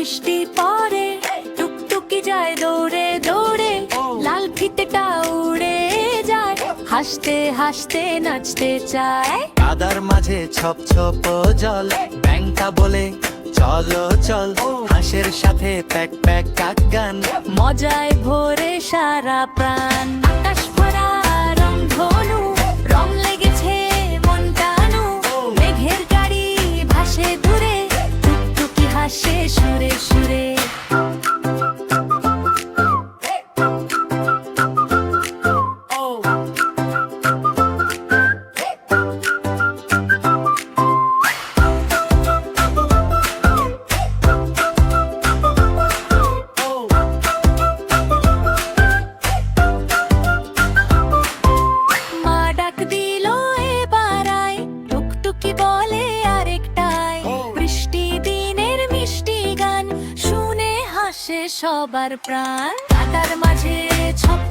বৃষ্টি পড়ে, টুকটুকি যায় দৌড়ে দৌড়ে, লাল ফিতেটা উড়ে যায়, হাসতে হাসতে নাচতে চায়। কাদার মাঝে ছপ ছপ জল, ব্যাংটা বলে চলো চল, হাঁসের সাথে প্যাক প্যাক কাক গান, মজায় ভরে সারা প্রাণ। আকাশ ভরা রংধনু, রং লেগেছে মন টানু, মেঘের গাড়ি ভাসে দূরে, টুকটুকি হাসে সুরে সুরে। মা ডাক দিল এবার আয়, টুকটুকি বলে আরেকটাই, বৃষ্টি দিনের মিষ্টি গান শুনে হাসে সবার প্রাণ। কাদার মাঝে ছপ